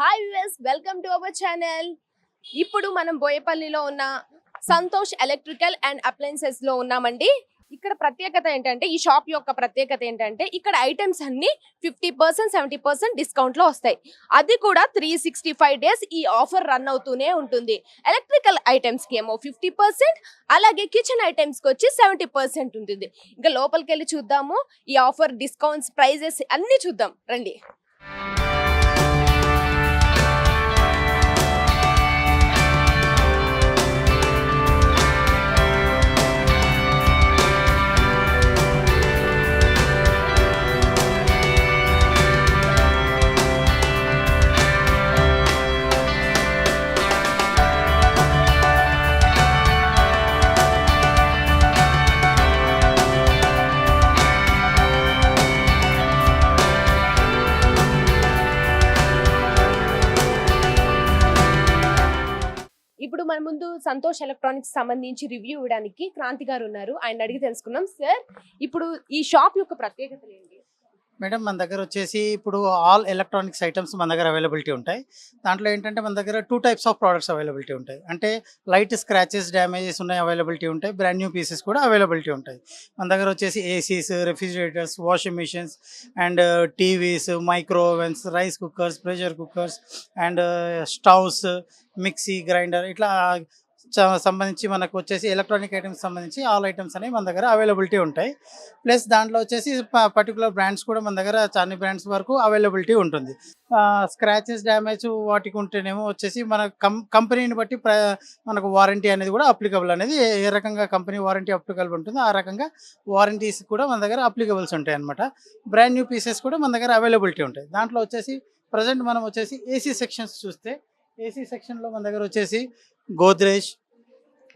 Hi viewers, welcome to our channel. ఇప్పుడు మనం బోయపల్లిలో ఉన్న సంతోష్ ఎలక్ట్రికల్ అండ్ అప్లయన్సెస్ లో ఉన్నామండి. ఇక్కడ ప్రత్యేకత ఏంటంటే, ఈ షాప్ యొక్క ప్రత్యేకత ఏంటంటే, ఇక్కడ ఐటమ్స్ అన్ని 50% 70% డిస్కౌంట్ లో వస్తాయి. అది కూడా 365 డేస్ ఈ ఆఫర్ రన్ అవుతూనే ఉంటుంది. ఎలక్ట్రికల్ ఐటమ్స్ కి ఏమో 50%, అలాగే కిచెన్ ఐటమ్స్ కి వచ్చి 70% ఉంటుంది. ఇంకా లోపలికి వెళ్ళి చూద్దాము. ఈ ఆఫర్, డిస్కౌంట్స్, ప్రైజెస్ అన్ని చూద్దాం రండి. ఇప్పుడు మన ముందు సంతోష్ ఎలక్ట్రానిక్స్ సంబంధించి రివ్యూ ఇవ్వడానికి క్రాంతి గారు ఉన్నారు. ఆయన అడిగి తెలుసుకున్నాం. సార్, ఇప్పుడు ఈ షాప్ యొక్క ప్రత్యేకతలు ఏంటి? మేడం, మన దగ్గర వచ్చేసి ఇప్పుడు ఆల్ ఎలక్ట్రానిక్స్ ఐటమ్స్ మన దగ్గర అవైలబిలిటీ ఉంటాయి. దాంట్లో ఏంటంటే మన దగ్గర 2 టైప్స్ ఆఫ్ ప్రోడక్ట్స్ అవైలబిలిటీ ఉంటాయి. అంటే లైట్ స్క్రాచెస్, డ్యామేజెస్ ఉన్నాయి అవైలబిలిటీ ఉంటాయి. బ్రాండ్ న్యూ పీసెస్ కూడా అవైలబిలిటీ ఉంటాయి. మన దగ్గర వచ్చేసి ACs, refrigerators, washing machines and TVs, micro ovens, rice cookers, pressure cookers and stoves, mixie, grinder ఇట్లా సంబంధించి మనకు వచ్చేసి ఎలక్ట్రానిక్ ఐటమ్స్ సంబంధించి ఆల్ ఐటమ్స్ అనేవి మన దగ్గర అవైలబిలిటీ ఉంటాయి. ప్లస్ దాంట్లో వచ్చేసి పర్టికులర్ బ్రాండ్స్ కూడా మన దగ్గర అన్ని బ్రాండ్స్ వరకు అవైలబిలిటీ ఉంటుంది. స్క్రాచెస్, డ్యామేజ్ వాటికి ఉంటేనేమో వచ్చేసి మన కంపెనీని బట్టి మనకు వారంటీ అనేది కూడా అప్లికబుల్ అనేది ఏ రకంగా కంపెనీ వారంటీ అప్లికబుల్ ఉంటుందో ఆ రకంగా వారంటీస్ కూడా మన దగ్గర అప్లికబుల్స్ ఉంటాయి అనమాట. బ్రాండ్ న్యూ పీసెస్ కూడా మన దగ్గర అవైలబిలిటీ ఉంటాయి. దాంట్లో వచ్చేసి ప్రజెంట్ మనం వచ్చేసి ఏసీ సెక్షన్స్ చూస్తే, ఏసీ సెక్షన్లో మన దగ్గర వచ్చేసి Godrej,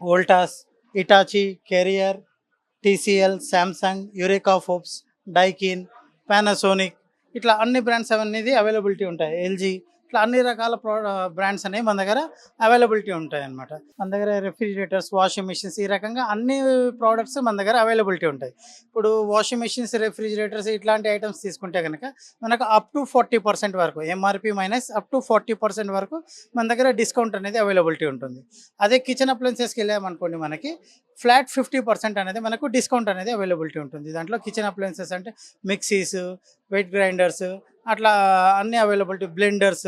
Voltas, Hitachi, career, TCL, Samsung, Eureka Forbes, Daikin, Panasonic ఇట్లా అన్ని బ్రాండ్స్ అనేది అవైలబిలిటీ ఉంటాయి. ఎల్జీ ఇట్లా అన్ని రకాల బ్రాండ్స్ అనేవి మన దగ్గర అవైలబిలిటీ ఉంటాయి అన్నమాట. మన దగ్గర రెఫ్రిజిరేటర్స్, వాషింగ్ మిషన్స్ ఈ రకంగా అన్ని ప్రోడక్ట్స్ మన దగ్గర అవైలబిలిటీ ఉంటాయి. ఇప్పుడు వాషింగ్ మిషన్స్, రెఫ్రిజిరేటర్స్ ఇట్లాంటి ఐటమ్స్ తీసుకుంటే కనుక మనకు అప్ టు 40% వరకు, ఎంఆర్పి మైనస్ అప్ టు 40% వరకు మన దగ్గర డిస్కౌంట్ అనేది అవైలబిలిటీ ఉంటుంది. అదే కిచెన్ అప్లయన్సెస్కి వెళ్ళామనుకోండి, మనకి ఫ్లాట్ 50% అనేది మనకు డిస్కౌంట్ అనేది అవైలబిలిటీ ఉంటుంది. దాంట్లో కిచెన్ అప్లయన్సెస్ అంటే మిక్సీస్, వెట్ గ్రైండర్స్ అట్లా అన్ని అవైలబిలిటీ, బ్లెండర్స్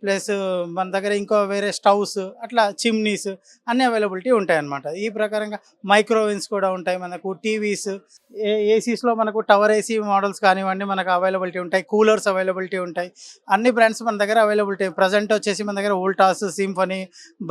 ప్లస్ మన దగ్గర ఇంకో వేరే స్టవ్స్ అట్లా చిమ్నీస్ అన్ని అవైలబిలిటీ ఉంటాయి అన్నమాట. ఈ ప్రకారంగా మైక్రోవేవ్స్ కూడా ఉంటాయి మనకు. టీవీస్, ఏసీస్లో మనకు టవర్ ఏసీ మోడల్స్ కానివ్వండి మనకు అవైలబిలిటీ ఉంటాయి. కూలర్స్ అవైలబిలిటీ ఉంటాయి. అన్ని బ్రాండ్స్ మన దగ్గర అవైలబిలిటీ. ప్రజెంట్ వచ్చేసి మన దగ్గర వోల్టాస్, సింఫనీ,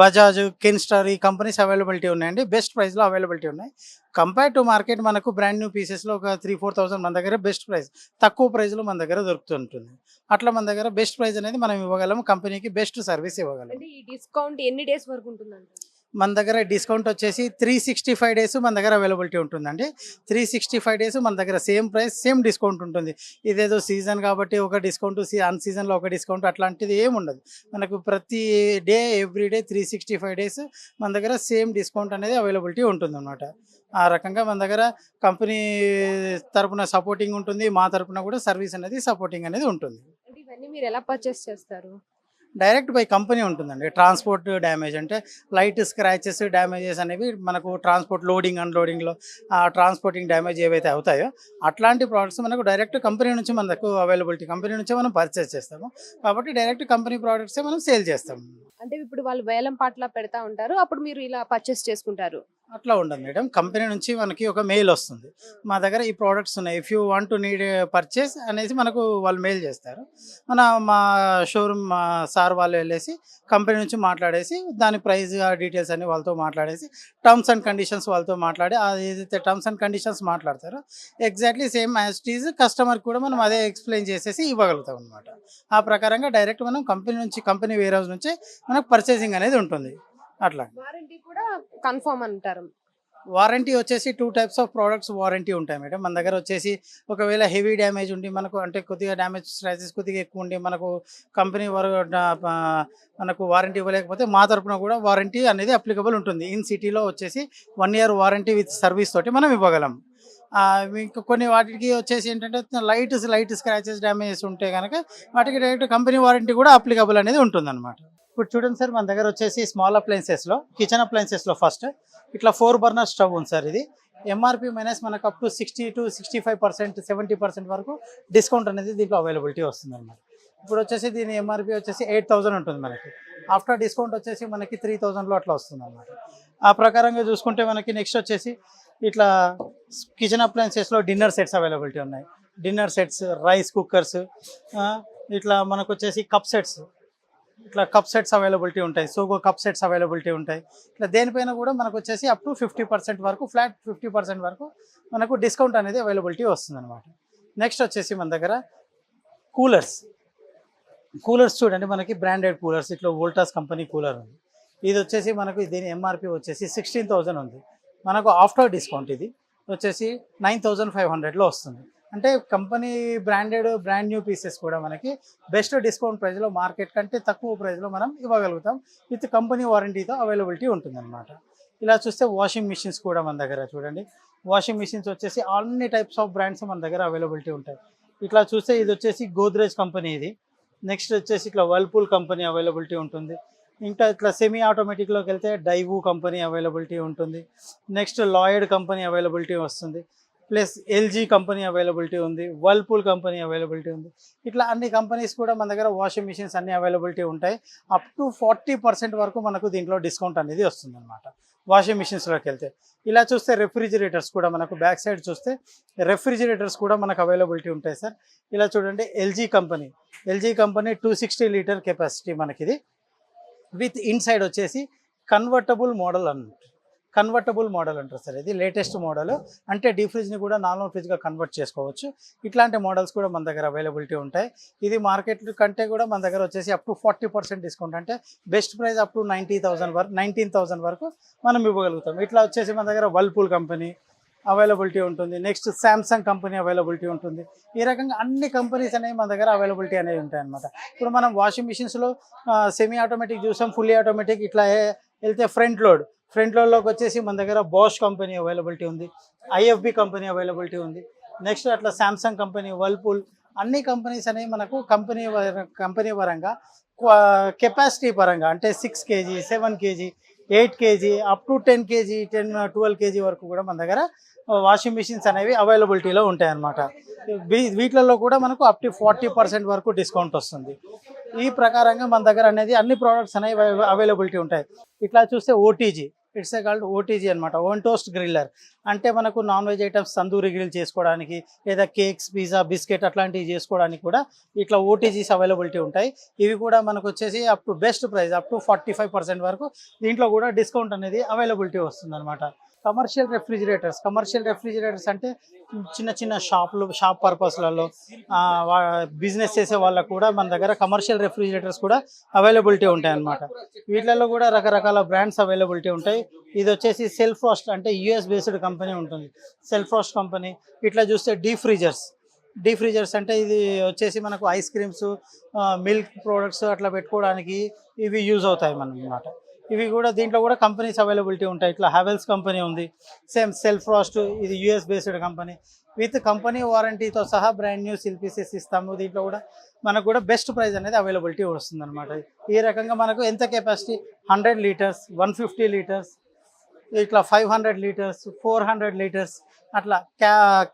బజాజ్, కెన్స్టార్ ఈ కంపెనీస్ అవైలబిలిటీ ఉన్నాయండి. బెస్ట్ ప్రైస్లో అవైలబిలిటీ ఉన్నాయి. కంపేర్ టు మార్కెట్ మనకు బ్రాండ్ న్యూ పీసెస్లో ఒక 3-4 మన దగ్గర బెస్ట్ ప్రైస్, తక్కువ ప్రైస్లో మన దగ్గర దొరుకుతుంటుంది. అట్లా మన దగ్గర బెస్ట్ ప్రైస్ అనేది మనం ఇవ్వగలం, కంపెనీకి బెస్ట్ సర్వీస్ ఇవ్వగలం. అంటే ఈ డిస్కౌంట్ ఎన్ని డేస్ వరకు ఉంటుందంట? మన దగ్గర డిస్కౌంట్ వచ్చేసి 365 డేస్ మన దగ్గర అవైలబిలిటీ ఉంటుందండి. 365 డేస్ మన దగ్గర సేమ్ ప్రైస్, సేమ్ డిస్కౌంట్ ఉంటుంది. ఇదేదో సీజన్ కాబట్టి ఒక డిస్కౌంట్, అన్ సీజన్లో ఒక డిస్కౌంట్ అట్లాంటిది ఏమి ఉండదు. మనకు ప్రతి డే, ఎవ్రీ డే 365 డేస్ మన దగ్గర సేమ్ డిస్కౌంట్ అనేది అవైలబిలిటీ ఉంటుంది అన్నమాట. ఆ రకంగా మన దగ్గర కంపెనీ తరపున సపోర్టింగ్ ఉంటుంది, మా తరపున కూడా సర్వీస్ అనేది సపోర్టింగ్ అనేది ఉంటుంది. అంటే ఇవన్నీ మీరు ఎలా పర్చేస్ చేస్తారు? డైరెక్ట్ బై కంపెనీ ఉంటుందండి. ట్రాన్స్పోర్ట్ డ్యామేజ్ అంటే లైట్ స్క్రాచెస్, డ్యామేజెస్ అనేవి మనకు ట్రాన్స్పోర్ట్ లోడింగ్ అన్లోడింగ్లో ట్రాన్స్పోర్టింగ్ డ్యామేజ్ ఏవైతే అవుతాయో అట్లాంటి ప్రోడక్ట్స్ మనకు డైరెక్ట్ కంపెనీ నుంచి మనకు అవైలబిలిటీ, కంపెనీ నుంచే మనం పర్చేస్ చేస్తాము. కాబట్టి డైరెక్ట్ కంపెనీ ప్రోడక్ట్సే మనం సేల్ చేస్తాము. అంటే ఇప్పుడు వాళ్ళు వేలం పాటలా పెడతా ఉంటారు, అప్పుడు మీరు ఇలా పర్చేస్ చేసుకుంటారు? అట్లా ఉండదు మేడం. కంపెనీ నుంచి మనకి ఒక మెయిల్ వస్తుంది, మా దగ్గర ఈ ప్రోడక్ట్స్ ఉన్నాయి, if you want to need purchase అనేసి మనకు వాళ్ళు మెయిల్ చేస్తారు. మా షోరూమ్ సార్ వాళ్ళు వెళ్ళేసి కంపెనీ నుంచి మాట్లాడేసి దాని ప్రైస్, డీటెయిల్స్ అన్ని వాళ్ళతో మాట్లాడేసి టర్మ్స్ అండ్ కండిషన్స్ వాళ్ళతో మాట్లాడి ఏదైతే టర్మ్స్ అండ్ కండిషన్స్ మాట్లాడతారో exactly same as it is కస్టమర్కి కూడా మనం అదే ఎక్స్ప్లెయిన్ చేసేసి ఇవ్వగలుగుతాం అనమాట. ఆ ప్రకారంగా డైరెక్ట్ మనం కంపెనీ నుంచి, కంపెనీ వేర్ హౌస్ నుంచి మనకు పర్చేసింగ్ అనేది ఉంటుంది. అట్లా వారంటీ కూడా కన్ఫర్మ్ అంటారు? వారంటీ వచ్చేసి 2 టైప్స్ ఆఫ్ ప్రోడక్ట్స్ వారంటీ ఉంటాయి మేడం. మన దగ్గర వచ్చేసి ఒకవేళ హెవీ డ్యామేజ్ ఉండి మనకు, అంటే కొద్దిగా డ్యామేజ్ స్క్రాచెస్ కొద్దిగా ఎక్కువ ఉండి మనకు కంపెనీ మనకు వారంటీ ఇవ్వలేకపోతే మా తరపున కూడా వారంటీ అనేది అప్లికబుల్ ఉంటుంది. ఇన్ సిటీలో వచ్చేసి 1 year వారంటీ విత్ సర్వీస్ తోటి మనం ఇవ్వగలం. ఇంకా కొన్ని వాటికి వచ్చేసి ఏంటంటే లైట్ స్క్రాచెస్ డ్యామేజెస్ ఉంటే కనుక వాటికి డైరెక్ట్ కంపెనీ వారంటీ కూడా అప్లికబుల్ అనేది ఉంటుందన్నమాట. ఇప్పుడు చూడండి సార్, మన దగ్గర వచ్చేసి స్మాల్ అప్లయన్సెస్లో, కిచెన్ అప్లయన్సెస్లో ఫస్ట్ ఇట్లా 4 బర్నర్ స్టవ్ ఉంది సార్. ఇది ఎంఆర్పి మైనస్ మనకు అప్ టు 60 to 65%, 70% వరకు డిస్కౌంట్ అనేది దీంట్లో అవైలబిలిటీ వస్తుంది అనమాట. ఇప్పుడు వచ్చేసి దీని ఎంఆర్పి వచ్చేసి 8,000 ఉంటుంది మనకి. ఆఫ్టర్ డిస్కౌంట్ వచ్చేసి మనకి 3,000లో అట్లా వస్తుంది అనమాట. ఆ ప్రకారంగా చూసుకుంటే మనకి నెక్స్ట్ వచ్చేసి ఇట్లా కిచెన్ అప్లయన్సెస్లో డిన్నర్ సెట్స్ అవైలబిలిటీ ఉన్నాయి. డిన్నర్ సెట్స్, రైస్ కుక్కర్స్, ఇట్లా మనకు వచ్చేసి కప్ సెట్స్ అవైలబిలిటీ ఉంటాయి. సోగో కప్ సెట్స్ అవైలబిలిటీ ఉంటాయి. ఇట్లా దేనిపైన కూడా మనకు వచ్చేసి అప్ టు 50% వరకు, ఫ్లాట్ 50% వరకు మనకు డిస్కౌంట్ అనేది అవైలబిలిటీ వస్తుంది అనమాట. నెక్స్ట్ వచ్చేసి మన దగ్గర కూలర్స్ చూడండి, మనకి బ్రాండెడ్ కూలర్స్ ఇట్లా వోల్టాస్ కంపెనీ కూలర్ ఉంది. ఇది వచ్చేసి మనకు దీని ఎంఆర్పి వచ్చేసి 16,000 ఉంది. మనకు ఆఫ్టర్ డిస్కౌంట్ ఇది వచ్చేసి 9,500లో వస్తుంది. అంటే కంపెనీ బ్రాండ్ న్యూ పీసెస్ కూడా మనకి బెస్ట్ డిస్కౌంట్ ప్రైస్లో, మార్కెట్ కంటే తక్కువ ప్రైస్లో మనం ఇవ్వగలుగుతాం. విత్ కంపెనీ వారంటీతో అవైలబిలిటీ ఉంటుందన్నమాట. ఇలా చూస్తే వాషింగ్ మిషన్స్ కూడా మన దగ్గర చూడండి. వాషింగ్ మిషన్స్ వచ్చేసి అన్ని టైప్స్ ఆఫ్ బ్రాండ్స్ మన దగ్గర అవైలబిలిటీ ఉంటాయి. ఇట్లా చూస్తే ఇది వచ్చేసి గోద్రేజ్ కంపెనీ ఇది. నెక్స్ట్ వచ్చేసి ఇట్లా వర్ల్పూల్ కంపెనీ అవైలబిలిటీ ఉంటుంది. ఇంకా ఇట్లా సెమీ ఆటోమేటిక్లోకి వెళ్తే డైవూ కంపెనీ అవైలబిలిటీ ఉంటుంది. నెక్స్ట్ లాయిడ్ కంపెనీ అవైలబిలిటీ వస్తుంది. ప్లస్ ఎల్జీ కంపెనీ అవైలబిలిటీ ఉంది. వర్ల్పూల్ కంపెనీ అవైలబిలిటీ ఉంది. ఇట్లా అన్ని కంపెనీస్ కూడా మన దగ్గర వాషింగ్ మిషన్స్ అన్ని అవైలబిలిటీ ఉంటాయి. అప్ టు 40% వరకు మనకు దీంట్లో డిస్కౌంట్ అనేది వస్తుంది అనమాట వాషింగ్ మిషన్స్లోకి వెళ్తే. ఇలా చూస్తే రెఫ్రిజిరేటర్స్ కూడా మనకు బ్యాక్ సైడ్ చూస్తే రెఫ్రిజిరేటర్స్ కూడా మనకు అవైలబిలిటీ ఉంటాయి సార్. ఇలా చూడండి, ఎల్జీ కంపెనీ 260 లీటర్ కెపాసిటీ మనకిది. విత్ ఇన్సైడ్ వచ్చేసి కన్వర్టబుల్ మోడల్ అంటారు సార్. ఇది లేటెస్ట్ మోడల్, అంటే డీప్ ఫ్రిడ్జ్ని కూడా నార్మల్ ఫ్రిడ్జ్గా కన్వర్ట్ చేసుకోవచ్చు. ఇట్లాంటి మోడల్స్ కూడా మన దగ్గర అవైలబిలిటీ ఉంటాయి. ఇది మార్కెట్ కంటే కూడా మన దగ్గర వచ్చేసి అప్ టు 40% డిస్కౌంట్, అంటే బెస్ట్ ప్రైస్ అప్ టు 19,000 వరకు మనం ఇవ్వగలుగుతాం. ఇట్లా వచ్చేసి మన దగ్గర వర్ల్పూల్ కంపెనీ అవైలబిలిటీ ఉంటుంది. నెక్స్ట్ శాంసంగ్ కంపెనీ అవైలబిలిటీ ఉంటుంది. ఈ రకంగా అన్ని కంపెనీస్ అనేవి మన దగ్గర అవైలబిలిటీ అనేవి ఉంటాయి అన్నమాట. ఇప్పుడు మనం వాషింగ్ మిషన్స్లో సెమీ ఆటోమేటిక్ చూసాం, ఫుల్లీ ఆటోమేటిక్. ఇట్లా వెళ్తే ఫ్రంట్ లోడ్లోకి వచ్చేసి మన దగ్గర బాష్ కంపెనీ అవైలబిలిటీ ఉంది. ఐఎఫ్బి కంపెనీ అవైలబిలిటీ ఉంది. నెక్స్ట్ అట్లా శాంసంగ్ కంపెనీ, వర్ల్పూల్, అన్ని కంపెనీస్ అనేవి మనకు కంపెనీ పరంగా కెపాసిటీ పరంగా, అంటే 6 kg, 7 kg, 8 kg, up to 10 kg, 12 kg వరకు కూడా మన దగ్గర వాషింగ్ మిషన్స్ అనేవి అవైలబిలిటీలో ఉంటాయి అన్నమాట. వీటిలలో కూడా మనకు అప్ టు 40% వరకు డిస్కౌంట్ వస్తుంది. ఈ ప్రకారంగా మన దగ్గర అనేది అన్ని ప్రోడక్ట్స్ అనేవి అవైలబిలిటీ ఉంటాయి. ఇట్లా చూస్తే ఓటీజీ, ఇట్స్ కాల్డ్ ఓటీజీ అనమాట, ఓవెన్ టోస్ట్ గ్రిల్లర్. అంటే మనకు non veg items tandoori grill చేసుకోవడానికి, లేదా కేక్స్, పిజ్జా, బిస్కెట్ అట్లాంటివి చేసుకోవడానికి కూడా ఇట్లా ఓటీజీస్ అవైలబిలిటీ ఉంటాయి. ఇవి కూడా మనకు వచ్చేసి up to best price up to 45% వరకు దీంట్లో కూడా డిస్కౌంట్ అనేది అవైలబిలిటీ వస్తుంది అనమాట. కమర్షియల్ రెఫ్రిజిరేటర్స్ అంటే చిన్న షాప్ పర్పస్లలో బిజినెస్ చేసే వాళ్ళకు కూడా మన దగ్గర కమర్షియల్ రెఫ్రిజిరేటర్స్ కూడా అవైలబిలిటీ ఉంటాయి అన్నమాట. వీటిలలో కూడా రకరకాల బ్రాండ్స్ అవైలబిలిటీ ఉంటాయి. ఇది వచ్చేసి సెల్ఫ్ రోస్ట్, అంటే యూఎస్ బేస్డ్ కంపెనీ ఉంటుంది, సెల్ఫ్ రోస్ట్ కంపెనీ. ఇట్లా చూస్తే డీప్ ఫ్రీజర్స్ అంటే ఇది వచ్చేసి మనకు ఐస్ క్రీమ్స్, మిల్క్ ప్రోడక్ట్స్ అట్లా పెట్టుకోవడానికి ఇవి యూజ్ అవుతాయి అన్నమాట. ఇవి కూడా దీంట్లో కూడా కంపెనీస్ అవైలబిలిటీ ఉంటాయి. ఇట్లా హ్యావెల్స్ కంపెనీ ఉంది, సేమ్ సెల్ఫ్ రోస్ట్, ఇది US based company. With company వారంటీతో సహా బ్రాండ్ న్యూ సిల్ పీసెస్ ఇస్తాము. దీంట్లో కూడా మనకు కూడా బెస్ట్ ప్రైస్ అనేది అవైలబిలిటీ వస్తుంది అనమాట. ఈ రకంగా మనకు ఎంత కెపాసిటీ, 100 లీటర్స్, 150 లీటర్స్, ఇట్లా 500 లీటర్స్, 400 లీటర్స్, అట్లా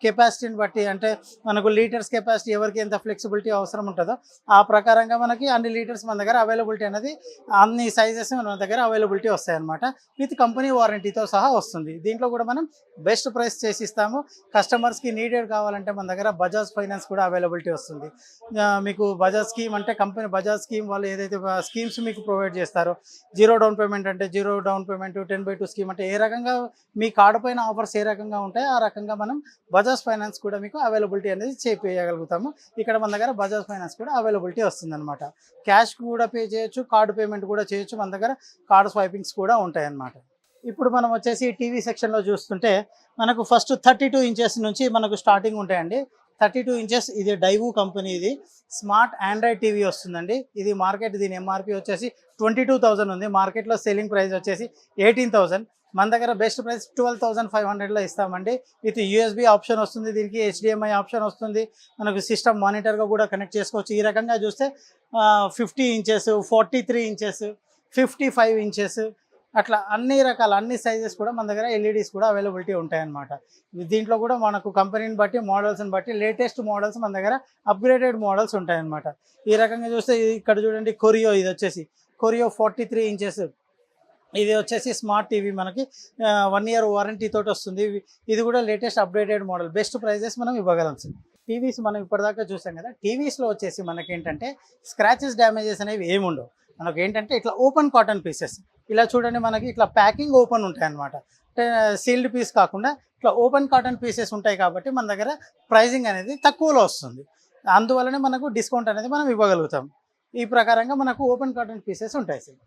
కెపాసిటీని బట్టి, అంటే మనకు లీటర్స్ కెపాసిటీ ఎవరికి ఎంత ఫ్లెక్సిబిలిటీ అవసరం ఉంటుందో ఆ ప్రకారంగా మనకి అన్ని లీటర్స్ మన దగ్గర అవైలబిలిటీ అనేది, అన్ని సైజెస్ మన దగ్గర అవైలబిలిటీ వస్తాయన్నమాట. విత్ కంపెనీ వారంటీతో సహా వస్తుంది. దీంట్లో కూడా మనం బెస్ట్ ప్రైస్ చేసి ఇస్తాము. కస్టమర్స్కి నీడెడ్ కావాలంటే మన దగ్గర బజాజ్ ఫైనాన్స్ కూడా అవైలబిలిటీ వస్తుంది. మీకు బజాజ్ స్కీమ్ అంటే కంపెనీ బజాజ్ స్కీమ్ వాళ్ళు ఏదైతే స్కీమ్స్ మీకు ప్రొవైడ్ చేస్తారో, 0 డౌన్ పేమెంట్ అంటే 0 డౌన్ పేమెంట్, 10/2 స్కీమ్ అంటే ఏ రకంగా మీ కార్డు పైన ఆఫర్స్ ఏ రకంగా ఉంటాయో ఆ రకంగా మనం బజాజ్ ఫైనాన్స్ కూడా మీకు అవైలబిలిటీ అనేది చేయించగలుగుతాము. ఇక్కడ మన దగ్గర బజాజ్ ఫైనాన్స్ కూడా అవైలబిలిటీ వస్తుంది అనమాట. క్యాష్ కూడా పే చేయొచ్చు, కార్డు పేమెంట్ కూడా చేయొచ్చు. మన దగ్గర కార్డు స్వైపింగ్స్ కూడా ఉంటాయి అన్నమాట. ఇప్పుడు మనం వచ్చేసి టీవీ సెక్షన్లో చూస్తుంటే మనకు ఫస్ట్ 32 ఇంచెస్ నుంచి మనకు స్టార్టింగ్ ఉంటాయండి. 32 ఇంచెస్, ఇది డైవూ కంపెనీ, ఇది స్మార్ట్ ఆండ్రాయిడ్ టీవీ వస్తుందండి. ఇది దీని ఎంఆర్పి వచ్చేసి 22,000 ఉంది. మార్కెట్లో సెల్లింగ్ ప్రైస్ వచ్చేసి 18,000. మన దగ్గర బెస్ట్ ప్రైస్ 12,500లో ఇస్తామండి. విత్ యూఎస్బి ఆప్షన్ వస్తుంది, దీనికి హెచ్డిఎంఐ ఆప్షన్ వస్తుంది, మనకు సిస్టమ్ మానిటర్గా కూడా కనెక్ట్ చేసుకోవచ్చు. ఈ రకంగా చూస్తే 50 ఇంచెస్, 43 ఇంచెస్, 55 ఇంచెస్, అట్లా అన్ని రకాల అన్ని సైజెస్ కూడా మన దగ్గర ఎల్ఈడీస్ కూడా అవైలబిలిటీ ఉంటాయన్నమాట. దీంట్లో కూడా మనకు కంపెనీని బట్టి మోడల్స్ని బట్టి లేటెస్ట్ మోడల్స్ మన దగ్గర అప్గ్రేడెడ్ మోడల్స్ ఉంటాయన్నమాట. ఈ రకంగా చూస్తే ఇక్కడ చూడండి కొరియో, ఇది వచ్చేసి కొరియో 43 ఇంచెస్, ఇది వచ్చేసి స్మార్ట్ టీవీ, మనకి 1 ఇయర్ వారంటీ తోటి వస్తుంది. ఇది కూడా latest updated model, best prices మనం ఇవ్వగలం. టీవీస్ మనం ఇప్పటిదాకా చూసాం కదా, టీవీస్లో వచ్చేసి మనకి ఏంటంటే స్క్రాచెస్ డ్యామేజెస్ అనేవి ఏముండవు. మనకు ఏంటంటే ఇట్లా ఓపెన్ కాటన్ పీసెస్, ఇలా చూడండి మనకి ఇట్లా ప్యాకింగ్ ఓపెన్ ఉంటాయి అన్నమాట. అంటే సీల్డ్ పీస్ కాకుండా ఇట్లా ఓపెన్ కాటన్ పీసెస్ ఉంటాయి కాబట్టి మన దగ్గర ప్రైజింగ్ అనేది తక్కువలో వస్తుంది. అందువల్లనే మనకు డిస్కౌంట్ అనేది మనం ఇవ్వగలుగుతాం. ఈ ప్రకారంగా మనకు ఓపెన్ కాటన్ పీసెస్ ఉంటాయి సార్.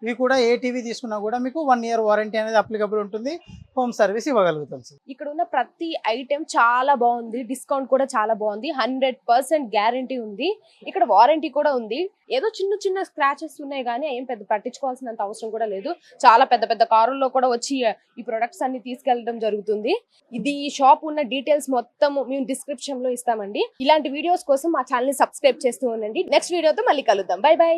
ఇవి కూడా ఏ టీవీ తీసుకున్నా కూడా మీకు 1 ఇయర్ వారంటీ అనేది అప్లికబుల్ ఉంటుంది. హోమ్ సర్వీస్ ఇవ్వగలుగుతాం సార్. ఇక్కడ ఉన్న ప్రతి ఐటెం చాలా బాగుంది, డిస్కౌంట్ కూడా చాలా బాగుంది, 100% గ్యారంటీ ఉంది. ఇక్కడ వారంటీ కూడా ఉంది. ఏదో చిన్న చిన్న స్క్రాచెస్ ఉన్నాయి కానీ ఏం పెద్ద పట్టించుకోవాల్సినంత అవసరం కూడా లేదు. చాలా పెద్ద పెద్ద కారుల్లో కూడా వచ్చి ఈ ప్రొడక్ట్స్ అన్ని తీసుకెళ్ళడం జరుగుతుంది. ఇది ఈ షాప్ ఉన్న డీటెయిల్స్ మొత్తం మేము డిస్క్రిప్షన్ లో ఇస్తామండి. ఇలాంటి వీడియోస్ కోసం మా ఛానల్ ని సబ్స్క్రైబ్ చేస్తూ ఉండండి. నెక్స్ట్ వీడియోతో మళ్ళీ కలుద్దాం. By by.